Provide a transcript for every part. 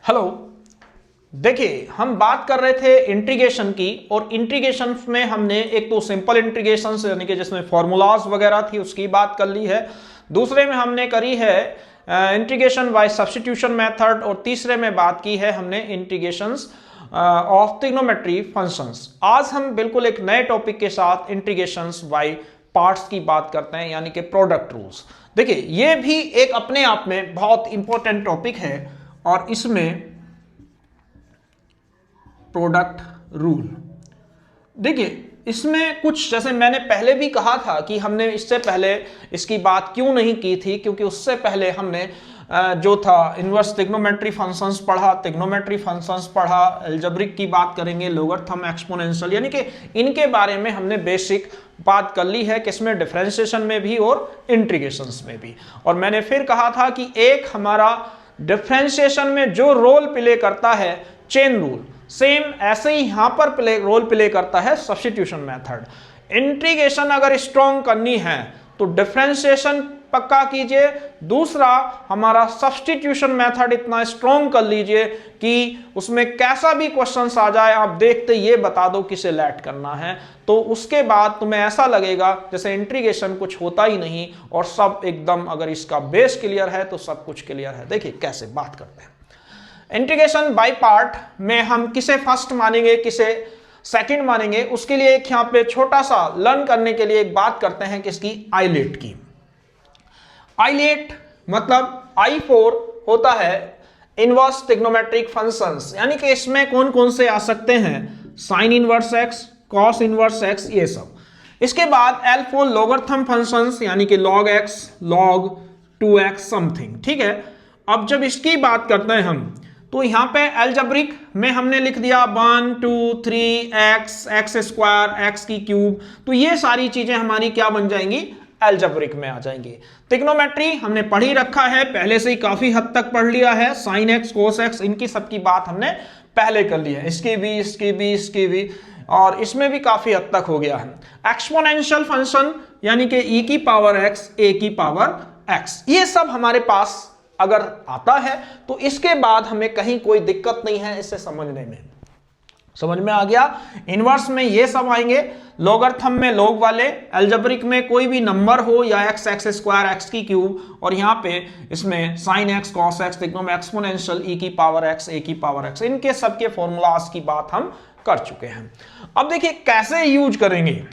Hello. देखिए, हम बात कर रहे थे इंटीग्रेशन की, और इंटीग्रेशन में हमने एक तो सिंपल इंटीग्रेशन यानी कि जिसमें फॉर्मूलाज वगैरह थी उसकी बात कर ली है, दूसरे में हमने करी है इंटीग्रेशन बाय सब्स्टिट्यूशन मेथड, और तीसरे में बात की है हमने इंटीग्रेशंस ऑफ ट्रिग्नोमेट्री फंक्शंस। आज हम बिल्कुल एक नए टॉपिक के साथ इंटीग्रेशंस बाय पार्ट्स की बात करते हैं, यानी कि प्रोडक्ट रूल्स। देखिए, ये भी एक अपने आप में बहुत इंपॉर्टेंट टॉपिक है, और इसमें प्रोडक्ट रूल देखिए, इसमें कुछ जैसे मैंने पहले भी कहा था कि हमने इससे पहले इसकी बात क्यों नहीं की थी, क्योंकि उससे पहले हमने जो था इनवर्स ट्रिग्नोमेट्री फंक्शंस पढ़ा, ट्रिग्नोमेट्री फंक्शंस पढ़ा, अलजेब्रिक की बात करेंगे, लोगरथम, एक्सपोनेंशियल, यानी कि इनके बारे में हमने बेसिक बात कर ली है, किसमें डिफरेंशिएशन में भी और इंटीग्रेशंस में भी। और मैंने फिर कहा था कि एक हमारा डिफरेंशिएशन में जो रोल प्ले करता है चेन रूल, सेम ऐसे ही यहां पर रोल प्ले करता है सब्स्टिट्यूशन मेथड। इंटीग्रेशन अगर स्ट्रॉन्ग करनी है तो डिफरेंशिएशन पक्का कीजिए, दूसरा हमारा सब्स्टिट्यूशन मेथड इतना स्ट्रॉन्ग कर लीजिए कि उसमें कैसा भी क्वेश्चन आ जाए आप देखते ये बता दो किसे लेट करना है, तो उसके बाद तुम्हें ऐसा लगेगा जैसे इंटीग्रेशन कुछ होता ही नहीं और सब एकदम, अगर इसका बेस क्लियर है तो सब कुछ क्लियर है। देखिए कैसे बात करते हैं। इंटीग्रेशन बाय पार्ट में हम किसे फर्स्ट मानेंगे, किसे सेकंड मानेंगे, उसके लिए एक यहां पे छोटा सा लर्न करने के लिए एक बात करते हैं किसकी, आइलेट की। आइलेट मतलब I4 होता है इनवर्स ट्रिग्नोमेट्रिक फंक्शंस, यानी कि इसमें कौन कौन से आ सकते हैं, sine inverse x, cos inverse x, ये सब। इसके बाद L4 लोगरथम फंक्शंस, यानी कि log x, log 2x something, ठीक है। अब जब इसकी बात करते हैं हम, तो यहां पे अलजेब्रिक में हमने लिख दिया 1 2 3 x स्क्वायर, x की क्यूब, तो ये सारी चीजें हमारी क्या बन जाएंगी, अलजेब्रिक में आ जाएंगी। ट्रिग्नोमेट्री हमने पढ़ ही रखा है, पहले से ही काफी हद तक पढ़ लिया है, साइन एक्स, कोस एक्स, इनकी सबकी बात हमने पहले कर ली है, इसकी भी, और इसमें भी काफी हद तक हो गया है। एक्सपोनेंशियल फंक्शन यानी कि e की पावर x, a की पावर x, ये सब हमारे पास अगर आता है तो इसके बाद हमें कहीं कोई दिक्कत नहीं है इसे समझने में। समझ में आ गया। इनवर्स में ये सब आएंगे, लोगरथम में लोग वाले, अलजेब्रिक में कोई भी नंबर हो या x स्क्वायर, x की क्यूब, और यहां पे इसमें sine x, cos x, exponential e की पावर x, a की पावर x, इनके सबके फॉर्मूलाज की बात हम कर चुके हैं। अब देखिए कैसे यूज करेंगे।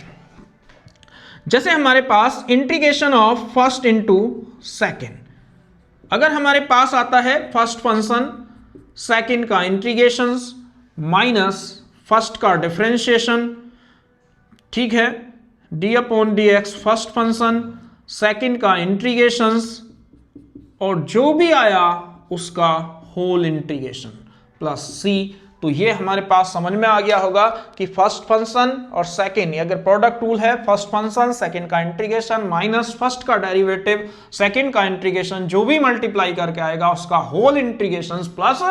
जैसे हमारे पास integration of first into second, अगर हमारे पास आता है फर्स्ट फंक्शन, सेकंड का इंटीग्रेशन माइनस फर्स्ट का डिफरेंशिएशन, ठीक है, D upon D X first function, second का इंटीग्रेशन, और जो भी आया उसका होल इंटीग्रेशन प्लस सी। तो ये हमारे पास समझ में आ गया होगा कि फर्स्ट फंक्शन और सेकंड, अगर प्रोडक्ट रूल है, फर्स्ट फंक्शन सेकंड का इंटीग्रेशन माइनस फर्स्ट का डेरिवेटिव सेकंड का इंटीग्रेशन, जो भी मल्टीप्लाई करके आएगा उसका होल इंटीग्रेशन प्लस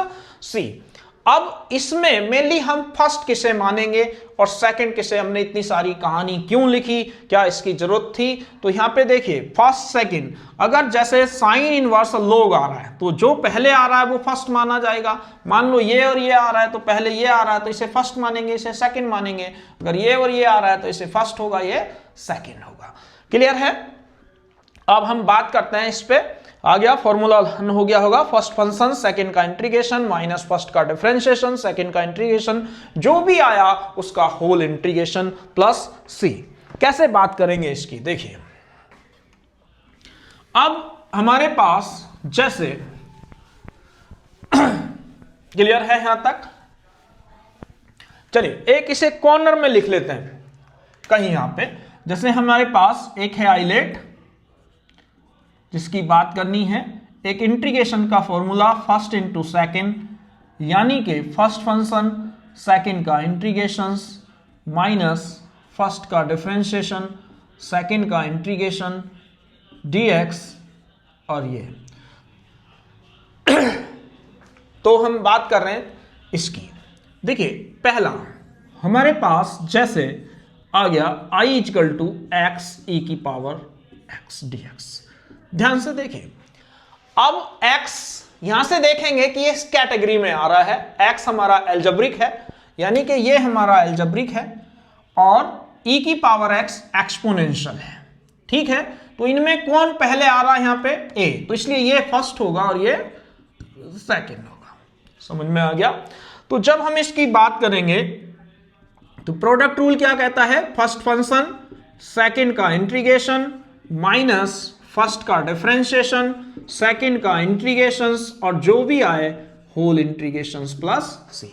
सी। अब इसमें मेनली हम फर्स्ट किसे मानेंगे और सेकंड किसे, हमने इतनी सारी कहानी क्यों लिखी, क्या इसकी जरूरत थी। तो यहां पे देखिए फर्स्ट सेकंड, अगर जैसे साइन इनवर्स लोग आ रहा है तो जो पहले आ रहा है वो फर्स्ट माना जाएगा। मान लो ये और ये आ रहा है तो पहले ये आ रहा है तो इसे फर्स्ट मानेंगे, इसे सेकंड मानेंगे। अगर ये और ये आ रहा है तो इसे फर्स्ट होगा, ये सेकंड होगा। क्लियर है। अब हम बात करते हैं, इस पे आ गया फॉर्मूला हो गया होगा, फर्स्ट फंक्शन सेकंड का इंटीग्रेशन माइनस फर्स्ट का डिफरेंशिएशन सेकंड का इंटीग्रेशन, जो भी आया उसका होल इंटीग्रेशन प्लस सी। कैसे बात करेंगे इसकी, देखिए। अब हमारे पास जैसे क्लियर है यहां तक, चलिए एक इसे कॉर्नर में लिख लेते हैं कहीं यहां पे। जैसे हमारे पास एक है आइलेट जिसकी बात करनी है, एक इंटीग्रेशन का फॉर्मूला फर्स्ट इंटू सेकेंड, यानी कि फर्स्ट फंक्शन सेकेंड का इंटीग्रेशन माइनस फर्स्ट का डिफरेंशिएशन सेकेंड का इंटीग्रेशन dx, और ये तो हम बात कर रहे हैं इसकी। देखिए पहला हमारे पास जैसे आ गया i equal to x e की पावर x dx। ध्यान से देखिए, अब x यहां से देखेंगे कि इस कैटेगरी में आ रहा है, x हमारा एल्जेब्रिक है, यानी कि ये हमारा एल्जेब्रिक है, और e की पावर x एक्सपोनेंशियल है। ठीक है, तो इनमें कौन पहले आ रहा है यहां पे? a, तो इसलिए ये फर्स्ट होगा और ये सेकंड होगा। समझ में आ गया? तो जब हम इसकी बात करेंगे तो प्रोडक्ट रूल क्या कहता है? फर्स्ट फंक्शन सेकंड का इंटीग्रेशन माइनस फर्स्ट का डिफरेंशिएशन, सेकंड का इंटीग्रेशंस, और जो भी आए होल इंटीग्रेशंस प्लस सी।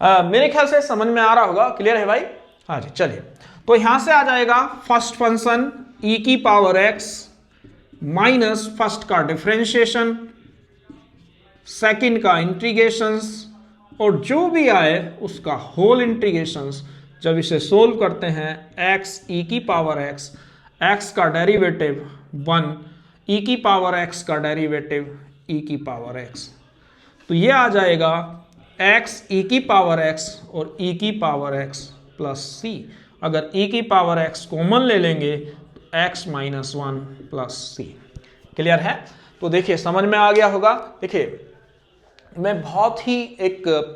मेरे ख्याल से समझ में आ रहा होगा, क्लियर है भाई? हाँ जी, चलिए। तो यहां से आ जाएगा फर्स्ट फंक्शन e की पावर x माइनस फर्स्ट का डिफरेंशिएशन, सेकंड का इंटीग्रेशंस, और जो भी आए उसका होल इंटीग्रेशंस। जब इसे सोल्व करते हैं x e की पावर x का डेरिवेटिव 1, e की पावर x का डेरिवेटिव e की पावर x, तो ये आ जाएगा x e की पावर x और e की पावर x प्लस c। अगर e की पावर x कॉमन ले लेंगे तो x minus 1 plus c। Clear है? तो देखिए समझ में आ गया होगा। देखिए मैं बहुत ही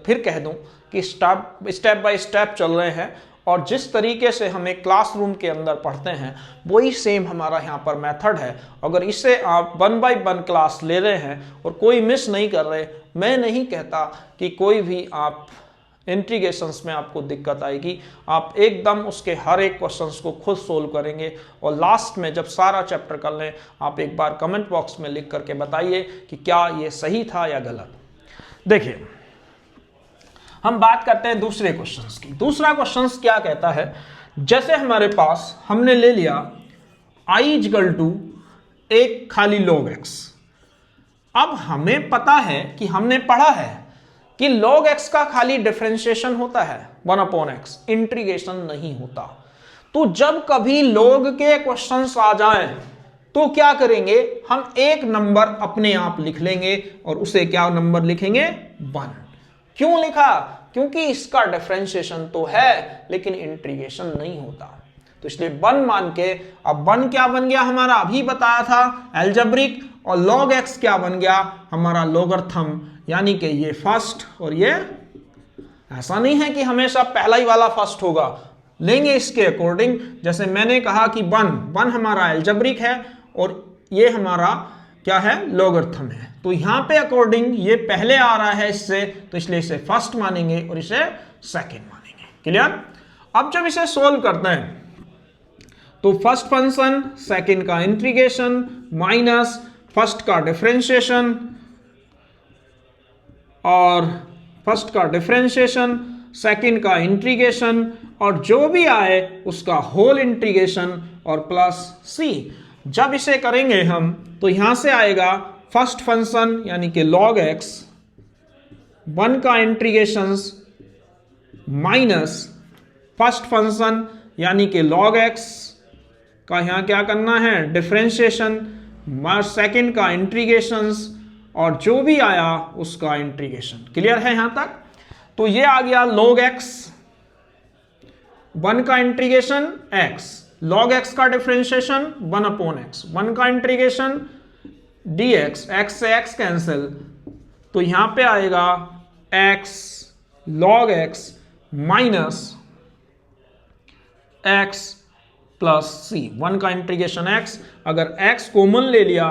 फिर कह दूं कि स्टेप बाय स्टेप चल रहे हैं, और जिस तरीके से हम एक क्लासरूम के अंदर पढ़ते हैं वही सेम हमारा यहाँ पर मेथड है। अगर इसे आप 1 बाय 1 क्लास ले रहे हैं और कोई मिस नहीं कर रहे, मैं नहीं कहता कि कोई भी आप इंटीग्रेशंस में आपको दिक्कत आएगी। आप एकदम उसके हर एक क्वेश्चंस को खुद सोल्व करेंगे, और लास्ट में जब सारा चैप्टर कर लें आप एक बार कमेंट बॉक्स में लिख करके बताइए कि क्या ये सही था या गलत। देखिए हम बात करते हैं दूसरे क्वेश्चंस की। दूसरा क्वेश्चंस क्या कहता है? जैसे हमारे पास हमने ले लिया i इक्वल टू एक खाली log x। अब हमें पता है कि हमने पढ़ा है कि log x का खाली डिफरेंशिएशन होता है 1/x, इंटीग्रेशन नहीं होता। तो जब कभी log के क्वेश्चंस आ जाएं तो क्या करेंगे? हम एक नंबर अपने आप लिख लेंगे, और उसे क्या नंबर लिखेंगे? 1। क्यों लिखा? क्योंकि इसका डिफरेंशिएशन तो है लेकिन इंटीग्रेशन नहीं होता, तो इसलिए 1 मान के। अब 1 क्या बन गया हमारा? अभी बताया था एल्जेब्रिक, और log x क्या बन गया? हमारा लोगरिथम, यानी कि ये फर्स्ट और ये। ऐसा नहीं है कि हमेशा पहला ही वाला फर्स्ट होगा, लेंगे इसके अकॉर्डिंग। जैसे मैंने कहा कि 1 हमारा एल्जेब्रिक है और ये हमारा क्या है? लोगरिथम है। तो यहां पे अकॉर्डिंग ये पहले आ रहा है इससे, तो इसलिए इसे फर्स्ट मानेंगे और इसे सेकंड मानेंगे। क्लियर? अब जब इसे सोल्व करते हैं तो फर्स्ट फंक्शन सेकंड का इंटीग्रेशन माइनस फर्स्ट का डिफरेंशिएशन, और फर्स्ट का डिफरेंशिएशन, सेकंड का इंटीग्रेशन, और जो भी आए उसका होल इंटीग्रेशन और प्लस c। जब इसे करेंगे हम तो यहां से आएगा फर्स्ट फंक्शन यानी कि log x 1 का इंटीग्रेशन माइनस फर्स्ट फंक्शन यानी कि log x का यहां क्या करना है? डिफरेंशिएशन, सेकंड का इंटीग्रेशन, और जो भी आया उसका इंटीग्रेशन। क्लियर है यहां तक? तो ये आ गया log x 1 का इंटीग्रेशन x, log x का डिफरेंशिएशन 1/x, 1 का इंटीग्रेशन dx, x से x कैंसिल, तो यहां पे आएगा x log x minus x plus c, 1 का इंटीग्रेशन x। अगर x कॉमन ले लिया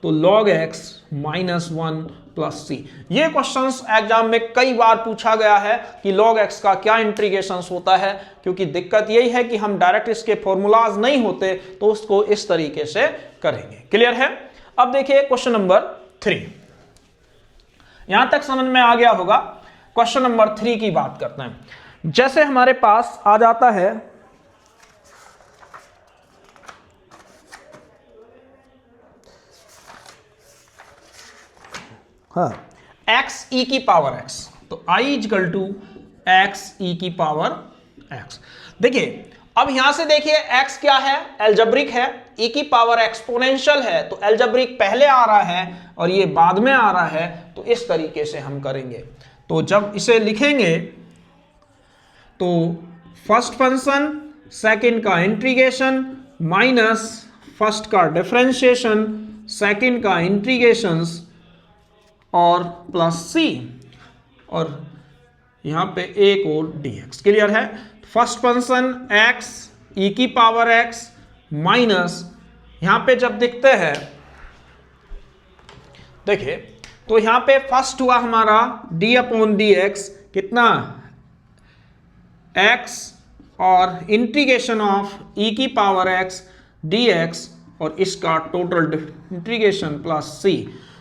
तो log x minus 1 plus c। ये क्वेश्चंस एग्जाम में कई बार पूछा गया है कि log x का क्या इंटीग्रेशन होता है, क्योंकि दिक्कत यही है कि हम डायरेक्ट इसके फॉर्मूलाज नहीं होते, तो उसको इस तरीके से करेंगे। क्लियर है? अब देखिए क्वेश्चन नंबर 3, यहां तक समझ में आ गया होगा। क्वेश्चन नंबर 3 की बात करते हैं। जैसे हमारे पास आ जाता है x e की पावर x, तो i equal to x e की पावर x। देखिए अब यहां से देखिए x क्या है? एल्जेब्रिक है, e की पावर एक्सपोनेंशियल है, तो एल्जेब्रिक पहले आ रहा है और ये बाद में आ रहा है, तो इस तरीके से हम करेंगे। तो जब इसे लिखेंगे तो फर्स्ट फंक्शन सेकंड का इंटीग्रेशन माइनस फर्स्ट का डिफरेंशिएशन, सेकंड का इंटीग्रेशन, और प्लस सी, और यहां पे एक और dx। क्लियर है? फर्स्ट फंक्शन x e की पावर x माइनस, यहां पे जब दिखते हैं, देखिए तो यहां पे फर्स्ट हुआ हमारा d अपॉन डी एक्स, कितना x और इंटीग्रेशन ऑफ e की पावर x dx और इसका टोटल इंटीग्रेशन प्लस c।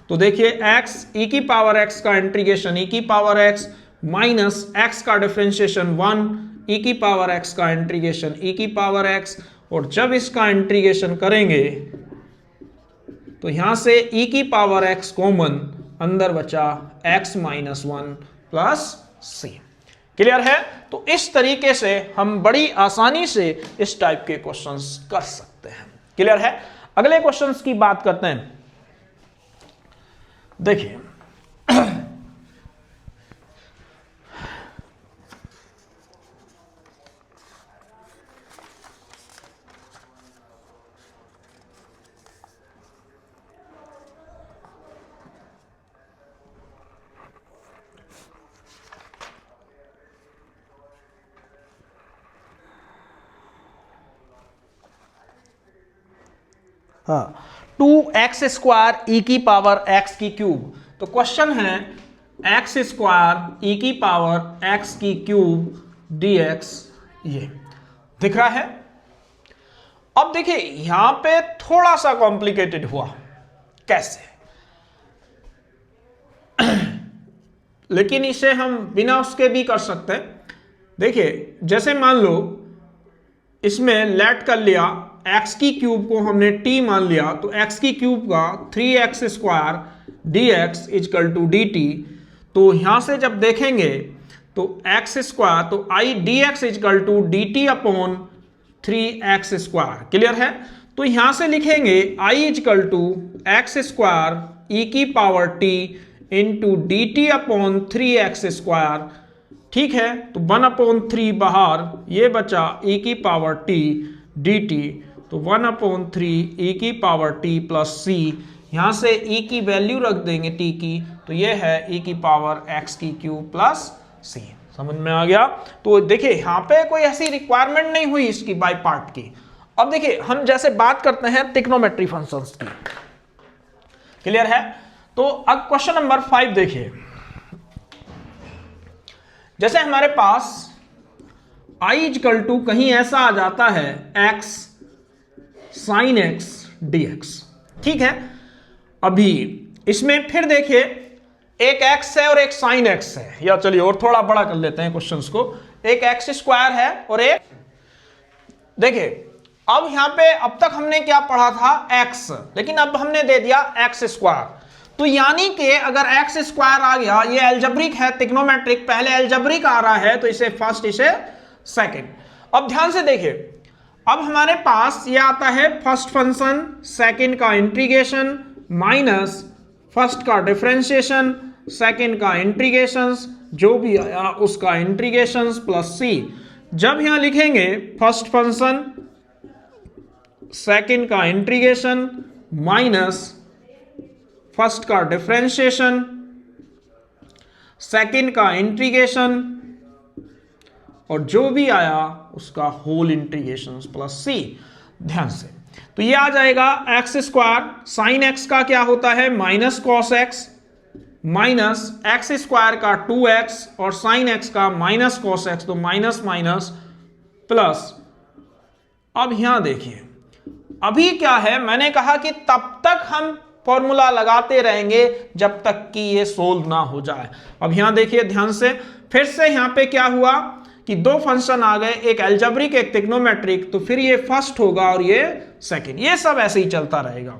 तो देखिए x e की पावर x का इंटीग्रेशन e की पावर x माइनस x का डिफरेंशिएशन 1 e की पावर x का इंटीग्रेशन e की पावर x, और जब इसका इंटीग्रेशन करेंगे तो यहां से e की पावर x कॉमन, अंदर बचा x minus 1 plus c। Clear है? तो इस तरीके से हम बड़ी आसानी से इस टाइप के क्वेश्चंस कर सकते हैं। क्लियर है? अगले क्वेश्चंस की बात करते हैं। देखिए हाँ, 2x स्क्वायर ई की पावर x की क्यूब। तो क्वेश्चन है x स्क्वायर ई की पावर x की क्यूब dx, ये दिख रहा है। अब देखिए यहां पे थोड़ा सा कॉम्प्लिकेटेड हुआ, कैसे लेकिन इसे हम बिना उसके भी कर सकते हैं। देखिए जैसे मान लो इसमें लेट कर लिया, x की क्यूब को हमने t मान लिया, तो x की क्यूब का 3x square dx equal to dt। तो यहां से जब देखेंगे तो x स्क्वायर, तो i dx equal to dt upon 3x square. Clear है? तो यहां से लिखेंगे i equal to x square e की power t into dt upon 3x square. ठीक है, तो 1/3 बाहर, ये बचा e की पावर t dt, तो 1/3 e की पावर t प्लस c। यहां से e की वैल्यू रख देंगे t की, तो ये है e की पावर x की क्यूब प्लस c। समझ में आ गया? तो देखिए यहां पे कोई ऐसी रिक्वायरमेंट नहीं हुई इसकी बाय पार्ट की। अब देखिए हम जैसे बात करते हैं ट्रिग्नोमेट्री फंक्शंस की। क्लियर है? तो अब क्वेश्चन नंबर 5 देखिए, जैसे हमारे पास i इजकल टू कहीं ऐसा आ जाता है x साइन x dx। ठीक है, अभी इसमें फिर देखिए एक x है और एक साइन x है, या चलिए और थोड़ा बड़ा कर लेते हैं क्वेश्चंस को, एक x स्क्वायर है और एक, देखिए अब यहां पे अब तक हमने क्या पढ़ा था x, लेकिन अब हमने दे दिया x स्क्वायर। तो यानी कि अगर x स्क्वायर आ गया, ये एल्जेब्रिक है, ट्रिग्नोमेट्रिक, पहले एल्जेब्रिक आ रहा है तो इसे फर्स्ट, इसे सेकंड। अब ध्यान से देखिए, अब हमारे पास ये आता है फर्स्ट फंक्शन, सेकंड का इंटीग्रेशन माइनस फर्स्ट का डिफरेंशिएशन, सेकंड का इंटीग्रेशन, जो भी आया उसका इंटीग्रेशन प्लस c। जब यहां लिखेंगे फर्स्ट फंक्शन, सेकंड का इंटीग्रेशन माइनस फर्स्ट का डिफरेंशिएशन, सेकंड का इंटीग्रेशन, और जो भी आया उसका होल इंटीग्रेशन प्लस c। ध्यान से, तो ये आ जाएगा x स्क्वायर, साइन x का क्या होता है minus cos x, minus x square का 2x और साइन x का माइनस कॉस x, तो माइनस माइनस प्लस। अब यहां देखिए अभी क्या है, मैंने कहा कि तब तक हम फॉर्मूला लगाते रहेंगे जब तक कि ये सोल्व ना हो जाए। अब यहां देखिए ध्यान से, फिर से यहां पे क्या हुआ कि दो फंक्शन आ गए, एक एल्जेब्रिक एक ट्रिग्नोमेट्रिक, तो फिर ये फर्स्ट होगा और ये सेकंड, ये सब ऐसे ही चलता रहेगा।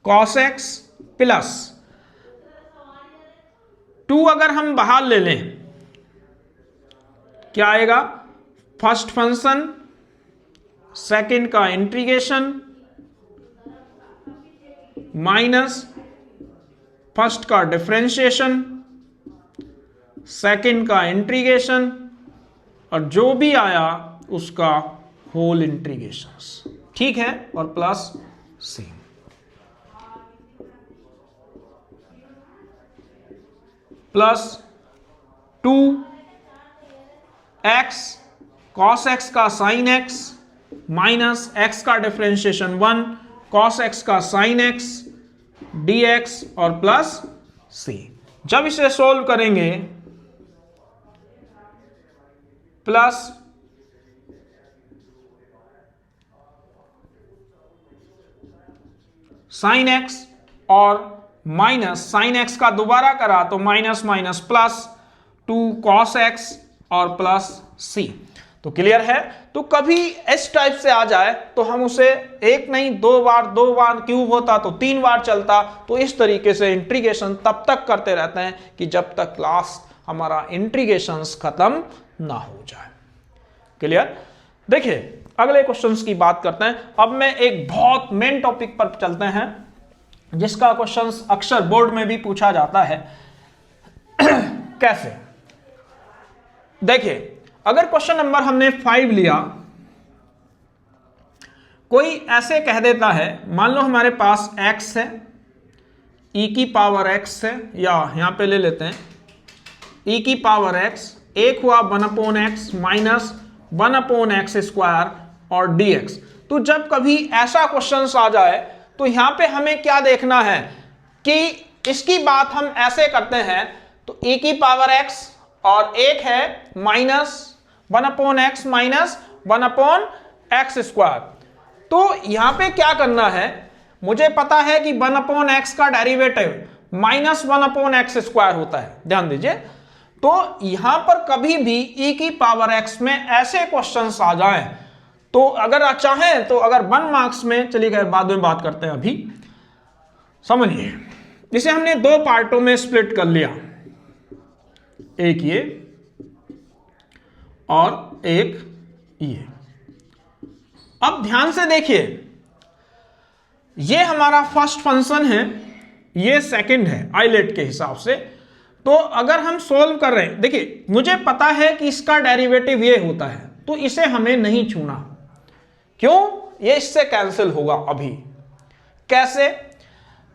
cos x प्लस 2 अगर हम बाहर ले लें, क्या आएगा, फर्स्ट फंक्शन, सेकंड का इंटीग्रेशन माइनस फर्स्ट का डिफरेंशिएशन, सेकंड का इंटीग्रेशन, और जो भी आया उसका होल इंटीग्रेशन। ठीक है, और plus c। Plus 2x cos x का sin x माइनस x का डिफरेंशिएशन 1 cos x का sin x dx और प्लस c। जब इसे सोल्व करेंगे प्लस sin x और माइनस sin x का दोबारा करा तो minus minus plus 2 cos x और प्लस c। तो क्लियर है। तो कभी इस टाइप से आ जाए तो हम उसे एक नहीं दो बार क्यूब होता तो 3 बार चलता। तो इस तरीके से इंटीग्रेशन तब तक करते रहते हैं कि जब तक लास्ट हमारा इंटीग्रेशंस खत्म ना हो जाए। क्लियर। देखिए अगले क्वेश्चंस की बात करते हैं। अब मैं एक बहुत मेन टॉपिक पर चलते हैं जिसका क्वेश्चंस अक्सर बोर्ड में भी पूछा जाता है। कैसे? देखिए अगर क्वेश्चन नंबर हमने 5 लिया, कोई ऐसे कह देता है, मान लो हमारे पास x है, e की पावर x है, या यहां पे ले लेते हैं e की पावर x, एक हुआ 1/x माइनस 1/x स्क्वायर और dx। तो जब कभी ऐसा क्वेश्चन आ जाए तो यहां पे हमें क्या देखना है कि इसकी बात हम ऐसे करते हैं तो e की पावर x और एक है minus 1/x minus 1/x square. तो यहां पे क्या करना है, मुझे पता है कि 1/x का डेरिवेटिव माइनस 1/x स्क्वायर होता है, ध्यान दीजिए। तो यहां पर कभी भी e की पावर x में ऐसे क्वेश्चंस आ जाएं तो अगर चाहें तो अगर 1 मार्क्स में, चलिए खैर बाद में बात करते हैं, अभी समझिए। जिसे हमने 2 पार्टों में स्प्लिट कर लिया, एक ये और एक ये। अब ध्यान से देखिए, ये हमारा फर्स्ट फंक्शन है, ये सेकंड है आइलेट के हिसाब से। तो अगर हम सोल्व कर रहे हैं, देखिए मुझे पता है कि इसका डेरिवेटिव ये होता है, तो इसे हमें नहीं छूना। क्यों? ये इससे कैंसिल होगा अभी। कैसे?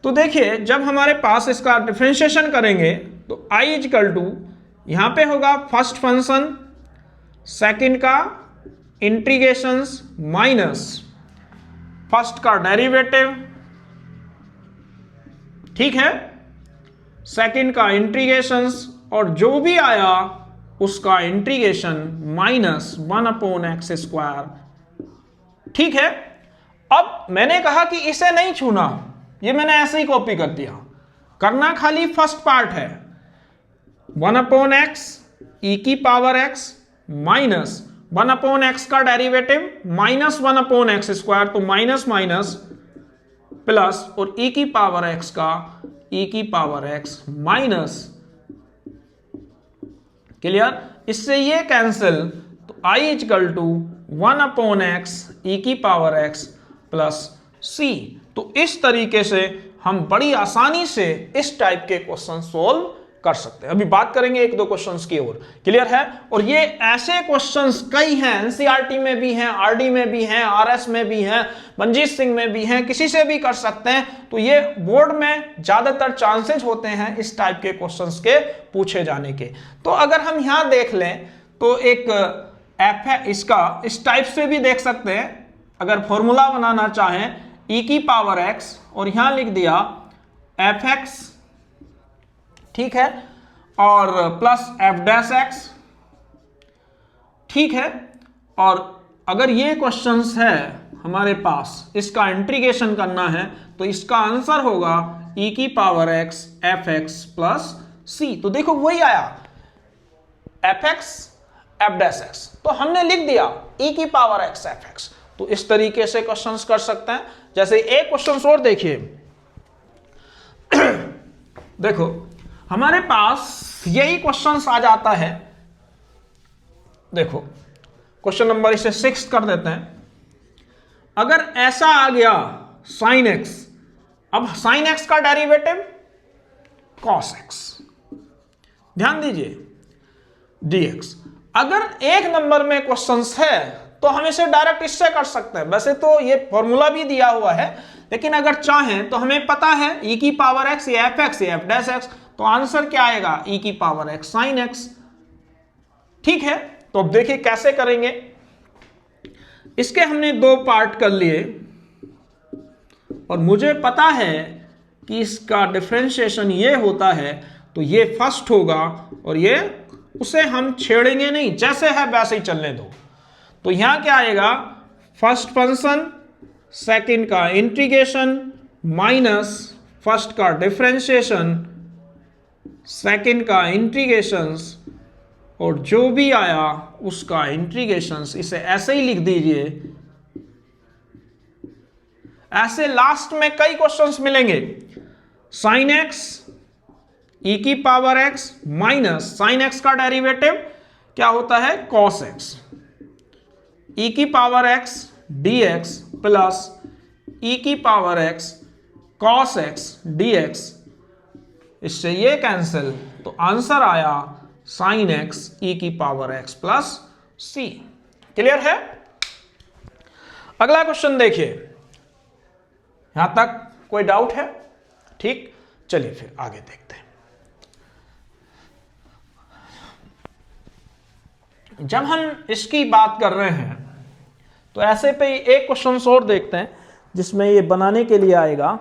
तो देखिए जब हमारे पास इसका डिफरेंशिएशन करेंगे तो i इक्वल टू यहां पे होगा फर्स्ट फंक्शन, सेकंड का इंटीग्रेशंस माइनस फर्स्ट का डेरिवेटिव, ठीक है, सेकंड का इंटीग्रेशंस और जो भी आया उसका इंटीग्रेशन माइनस 1/x स्क्वायर, ठीक है। अब मैंने कहा कि इसे नहीं छूना, ये मैंने ऐसे ही कॉपी कर दिया। करना खाली फर्स्ट पार्ट है, 1/x e की पावर x माइनस 1/x का डेरिवेटिव माइनस 1/x स्क्वायर, तो माइनस माइनस प्लस, और e की पावर x का e की पावर x माइनस। क्लियर? इससे ये कैंसिल, तो i equal to 1/x e की पावर x प्लस c। तो इस तरीके से हम बड़ी आसानी से इस टाइप के क्वेश्चन सोल्व कर सकते हैं। अभी बात करेंगे 1-2 क्वेश्चंस की ओर। क्लियर है? और ये ऐसे क्वेश्चंस कई हैं, एनसीईआरटी में भी हैं, आरडी में भी हैं, आरएस में भी हैं, मंजीत सिंह में भी हैं, किसी से भी कर सकते हैं। तो ये बोर्ड में ज्यादातर चांसेस होते हैं इस टाइप के क्वेश्चंस के पूछे जाने के। तो अगर हम यहां देख लें तो एक एफ है, इसका इस टाइप से भी देख सकते हैं। अगर फॉर्मूला बनाना चाहें e की पावर x और यहां लिख दिया fx, ठीक है, और प्लस f', ठीक है। और अगर ये क्वेश्चंस है हमारे पास, इसका इंटीग्रेशन करना है तो इसका आंसर होगा e की power x fx plus c। तो देखो वही आया fx f', तो हमने लिख दिया e की पावर x fx। तो इस तरीके से क्वेश्चंस कर सकते हैं। जैसे एक क्वेश्चन और देखिए, देखो हमारे पास यही क्वेश्चंस आ जाता है। देखो क्वेश्चन नंबर इसे 6 कर देते हैं। अगर ऐसा आ गया sin x, अब sin x का डेरिवेटिव cos x, ध्यान दीजिए dx। अगर एक नंबर में क्वेश्चंस है तो हम इसे डायरेक्ट इससे कर सकते हैं। वैसे तो ये फॉर्मूला भी दिया हुआ है, लेकिन अगर चाहें तो हमें पता है e की पावर x, ये fx, ये f', तो आंसर क्या आएगा, e की पावर x sin x। ठीक है, तो अब देखिए कैसे करेंगे। इसके हमने दो पार्ट कर लिए और मुझे पता है कि इसका डिफरेंशिएशन ये होता है, तो ये फर्स्ट होगा और ये उसे हम छेड़ेंगे नहीं, जैसे है वैसे ही चलने दो। तो यहां क्या आएगा, फर्स्ट फंक्शन सेकंड का इंटीग्रेशन माइनस फर्स्ट का डिफरेंशिएशन सेकंड का इंटीग्रेशंस और जो भी आया उसका इंटीग्रेशंस। इसे ऐसे ही लिख दीजिए। ऐसे लास्ट में कई क्वेश्चंस मिलेंगे। साइन एक्स ई की power X minus sine X का डेरिवेटिव क्या होता है, कॉस एक्स, ई की power X D X plus E की power X cos X D X. इससे ये कैंसिल, तो आंसर आया साइन एक्स ई की पावर एक्स प्लस सी। क्लियर है। अगला क्वेश्चन देखिए, यहां तक कोई डाउट है? ठीक, चलिए फिर आगे देखते हैं। जब हम इसकी बात कर रहे हैं तो ऐसे पे एक क्वेश्चन और देखते हैं जिसमें ये बनाने के लिए आएगा।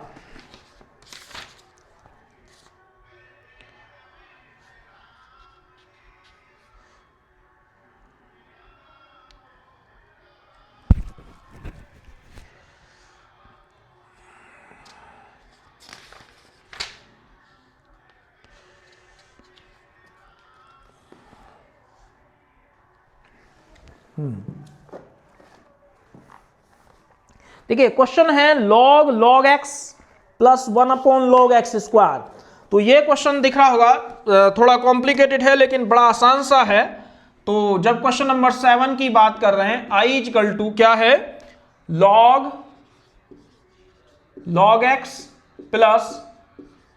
देखिए क्वेश्चन है log x plus 1 log x square. तो ये क्वेश्चन दिख रहा होगा, थोड़ा कॉम्प्लिकेटेड है लेकिन बड़ा आसान सा है। तो जब क्वेश्चन नंबर 7 की बात कर रहे हैं, i इक्वल टू क्या है, log x plus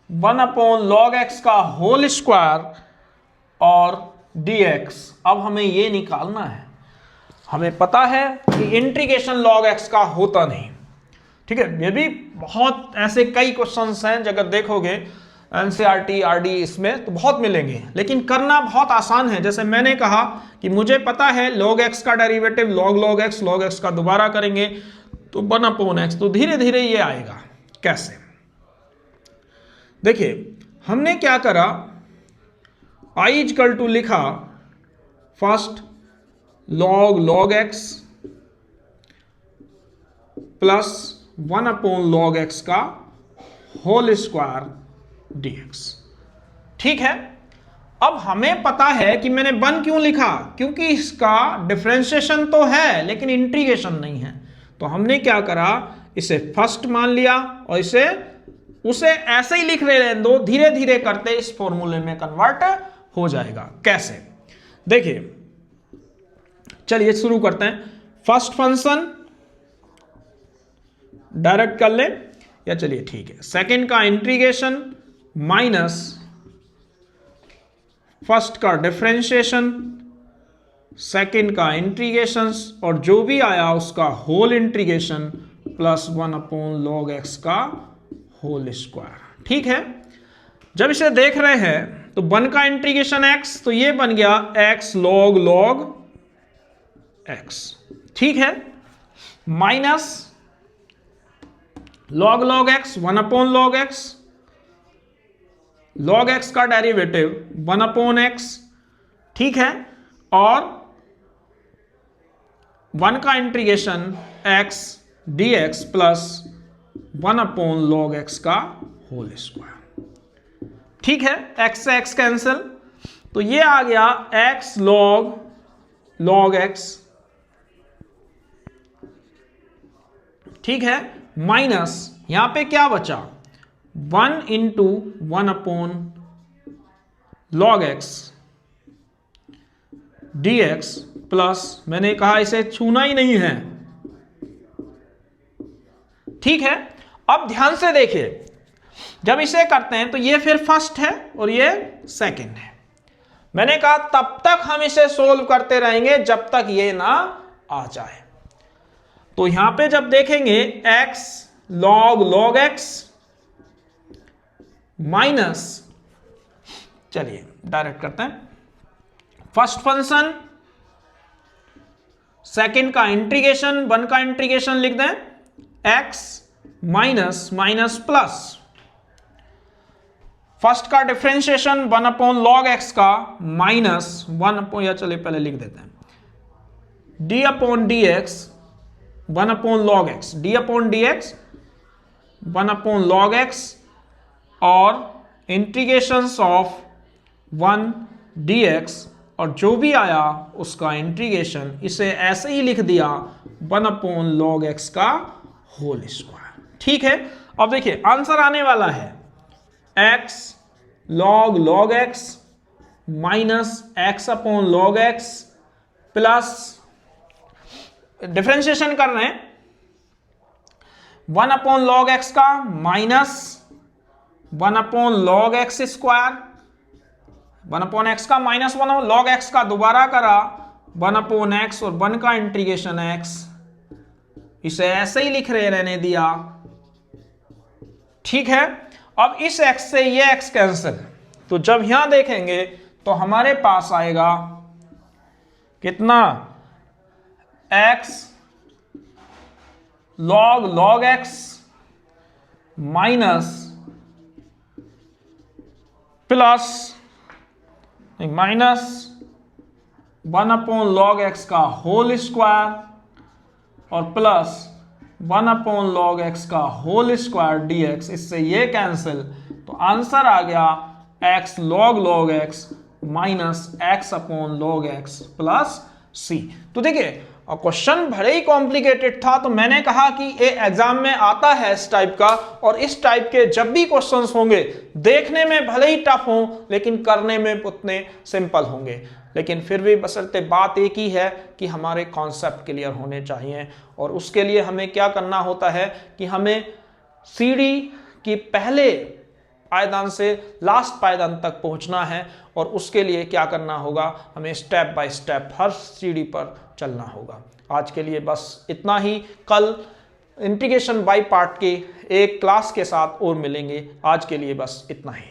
1 log x का होल स्क्वायर और dx। अब हमें ये निकालना है। हमें पता है कि इंटीग्रेशन log x का होता नहीं। ठीक है, ये भी बहुत ऐसे कई क्वेश्चंस हैं, अगर देखोगे एनसीईआरटी आरडी इसमें तो बहुत मिलेंगे, लेकिन करना बहुत आसान है। जैसे मैंने कहा कि मुझे पता है log x का डेरिवेटिव log x का दोबारा करेंगे तो 1/x, तो धीरे धीरे ये आएगा। कैसे, देखिए हमने क्या करा, i इक्वल टू लिखा first log x plus 1/log x का होल स्क्वायर dx। ठीक है, अब हमें पता है कि मैंने 1 क्यों लिखा, क्योंकि इसका डिफरेंशिएशन तो है लेकिन इंटीग्रेशन नहीं है। तो हमने क्या करा, इसे फर्स्ट मान लिया और उसे ऐसे ही लिख रहे दो, धीरे धीरे करते इस फॉर्मूले में कन्वर्ट हो जाएगा। कैसे, देखिए चलिए शुरू करते हैं। फर्स्ट फंक्शन डायरेक्ट कर ले, या चलिए ठीक है, सेकंड का इंटीग्रेशन माइनस फर्स्ट का डिफरेंशिएशन सेकंड का इंटीग्रेशन और जो भी आया उसका whole integration plus 1/log x का होल स्क्वायर। ठीक है, जब इसे देख रहे हैं तो 1 का इंटीग्रेशन x, तो ये बन गया x log x। ठीक है, minus log x 1/log x, log x का डेरिवेटिव 1/x। ठीक है, और 1 का integration x dx plus 1/log x का होल स्क्वायर। ठीक है, x से x कैंसिल, तो ये आ गया x log x। ठीक है, माइनस यहां पे क्या बचा, 1 into 1/log x dx plus, मैंने कहा इसे छूना ही नहीं है। ठीक है, अब ध्यान से देखिए, जब इसे करते हैं तो ये फिर फर्स्ट है और ये सेकंड है। मैंने कहा तब तक हम इसे सोल्व करते रहेंगे जब तक ये ना आ जाए। तो यहां पे जब देखेंगे x log x माइनस चलिए डायरेक्ट करते हैं। फर्स्ट फंक्शन, सेकंड का इंटीग्रेशन, 1 का इंटीग्रेशन लिख दें, x minus minus plus, first का डिफरेंशिएशन 1 अपॉन लॉग x का माइनस 1 अपॉन, या चलिए पहले लिख देते हैं, d upon D x 1 upon log x, d upon D x 1 upon log x, और इंटीग्रेशंस ऑफ 1 dx, और जो भी आया उसका इंटीग्रेशन, इसे ऐसे ही लिख दिया 1 अपॉन लॉग x का होल स्क्वायर। ठीक है, अब देखिए आंसर आने वाला है x log x minus x upon log x plus, differentiation कर रहे हैं, 1 अपॉन लॉग x का minus 1 upon log x square, 1 upon x का माइनस 1 लॉग एक्स का दोबारा करा 1 अपॉन एक्स, और 1 का इंटीग्रेशन x, इसे ऐसे ही लिख रहे रहने दिया। ठीक है, अब इस x से ये x कैंसिल, तो जब यहां देखेंगे तो हमारे पास आएगा कितना, x log x minus plus minus 1 upon log x का होल स्क्वायर, और प्लस 1 अपॉन लॉग x का होल स्क्वायर dx, इससे ये कैंसिल, तो आंसर आ गया x log x minus x upon log x plus c। तो देखिए क्वेश्चन भले ही कॉम्प्लिकेटेड था, तो मैंने कहा कि ये एग्जाम में आता है इस टाइप का, और इस टाइप के जब भी क्वेश्चंस होंगे, देखने में भले ही टफ हो लेकिन करने में उतने सिंपल होंगे, लेकिन फिर भी बशर्ते बात एक ही है कि हमारे कॉन्सेप्ट क्लियर होने चाहिए। और उसके लिए हमें क्या करना होता है कि हमें सीढ़ी की पहले पायदान से लास्ट पायदान तक पहुंचना है, और उसके लिए क्या करना होगा, हमें स्टेप बाय स्टेप हर सीढ़ी पर चलना होगा। आज के लिए बस इतना ही, कल इंटीग्रेशन बाय पार्ट के एक क्लास के साथ और मिलेंगे। आज के लिए बस इतना ही।